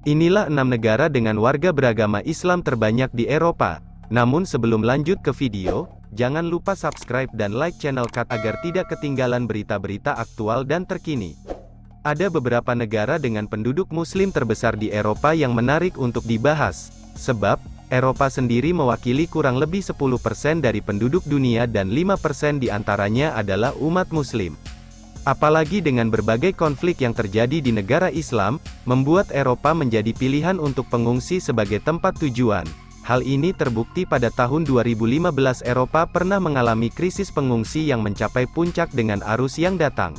Inilah 6 negara dengan warga beragama Islam terbanyak di Eropa. Namun sebelum lanjut ke video, jangan lupa subscribe dan like channel KAT agar tidak ketinggalan berita-berita aktual dan terkini. Ada beberapa negara dengan penduduk muslim terbesar di Eropa yang menarik untuk dibahas, sebab Eropa sendiri mewakili kurang lebih 10% dari penduduk dunia dan 5% diantaranya adalah umat muslim. Apalagi dengan berbagai konflik yang terjadi di negara Islam, membuat Eropa menjadi pilihan untuk pengungsi sebagai tempat tujuan. Hal ini terbukti pada tahun 2015 Eropa pernah mengalami krisis pengungsi yang mencapai puncak dengan arus yang datang.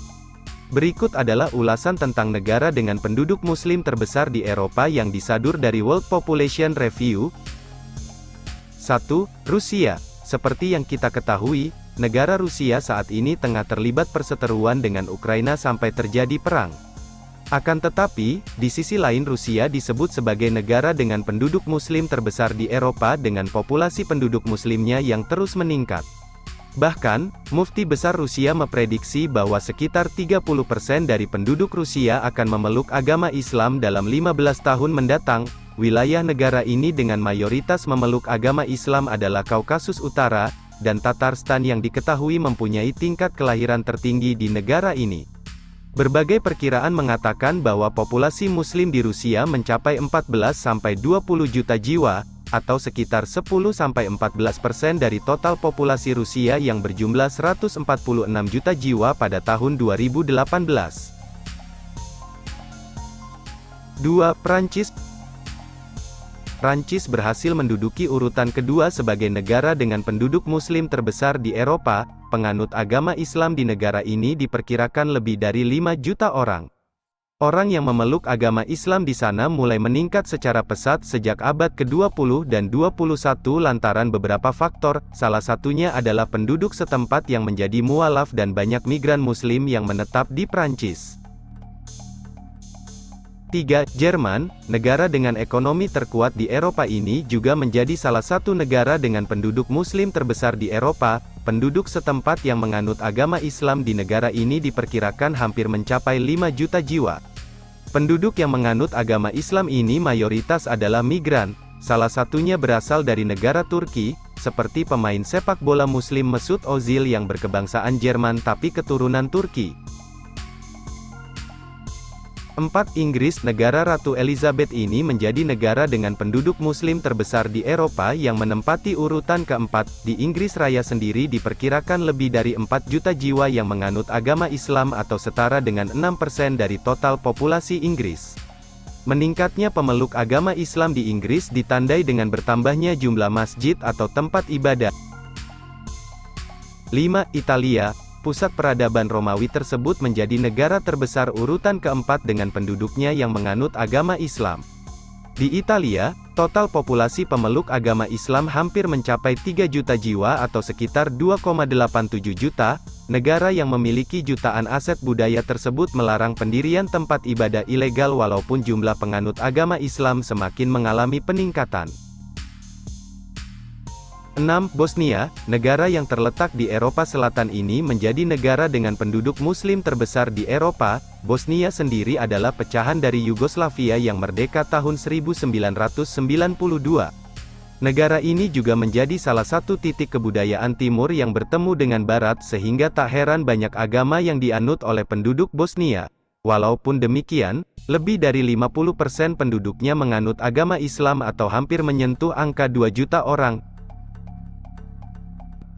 Berikut adalah ulasan tentang negara dengan penduduk muslim terbesar di Eropa yang disadur dari World Population Review. 1. Rusia. Seperti yang kita ketahui, negara Rusia saat ini tengah terlibat perseteruan dengan Ukraina sampai terjadi perang. Akan tetapi, di sisi lain Rusia disebut sebagai negara dengan penduduk muslim terbesar di Eropa dengan populasi penduduk muslimnya yang terus meningkat. Bahkan, Mufti Besar Rusia memprediksi bahwa sekitar 30% dari penduduk Rusia akan memeluk agama Islam dalam 15 tahun mendatang. Wilayah negara ini dengan mayoritas memeluk agama Islam adalah Kaukasus Utara, dan Tatarstan yang diketahui mempunyai tingkat kelahiran tertinggi di negara ini. Berbagai perkiraan mengatakan bahwa populasi muslim di Rusia mencapai 14-20 juta jiwa, atau sekitar 10-14% dari total populasi Rusia yang berjumlah 146 juta jiwa pada tahun 2018. 2. Prancis. Prancis berhasil menduduki urutan kedua sebagai negara dengan penduduk muslim terbesar di Eropa. Penganut agama Islam di negara ini diperkirakan lebih dari 5 juta orang. Orang yang memeluk agama Islam di sana mulai meningkat secara pesat sejak abad ke-20 dan 21 lantaran beberapa faktor, salah satunya adalah penduduk setempat yang menjadi mualaf dan banyak migran muslim yang menetap di Prancis. 3. Jerman, negara dengan ekonomi terkuat di Eropa ini juga menjadi salah satu negara dengan penduduk muslim terbesar di Eropa. Penduduk setempat yang menganut agama Islam di negara ini diperkirakan hampir mencapai 5 juta jiwa. Penduduk yang menganut agama Islam ini mayoritas adalah migran, salah satunya berasal dari negara Turki, seperti pemain sepak bola muslim Mesut Ozil yang berkebangsaan Jerman tapi keturunan Turki. 4. Inggris. Negara Ratu Elizabeth ini menjadi negara dengan penduduk muslim terbesar di Eropa yang menempati urutan keempat. Di Inggris Raya sendiri diperkirakan lebih dari 4 juta jiwa yang menganut agama Islam atau setara dengan 6% dari total populasi Inggris. Meningkatnya pemeluk agama Islam di Inggris ditandai dengan bertambahnya jumlah masjid atau tempat ibadah. 5. Italia. Pusat peradaban Romawi tersebut menjadi negara terbesar urutan keempat dengan penduduknya yang menganut agama Islam. Di Italia, total populasi pemeluk agama Islam hampir mencapai 3 juta jiwa atau sekitar 2,87 juta. Negara yang memiliki jutaan aset budaya tersebut melarang pendirian tempat ibadah ilegal walaupun jumlah penganut agama Islam semakin mengalami peningkatan. 6. Bosnia, negara yang terletak di Eropa Selatan ini menjadi negara dengan penduduk muslim terbesar di Eropa. Bosnia sendiri adalah pecahan dari Yugoslavia yang merdeka tahun 1992. Negara ini juga menjadi salah satu titik kebudayaan timur yang bertemu dengan barat sehingga tak heran banyak agama yang dianut oleh penduduk Bosnia. Walaupun demikian, lebih dari 50% penduduknya menganut agama Islam atau hampir menyentuh angka 2 juta orang.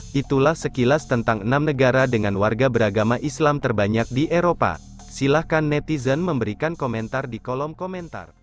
Itulah sekilas tentang 6 negara dengan warga beragama Islam terbanyak di Eropa. Silahkan netizen memberikan komentar di kolom komentar.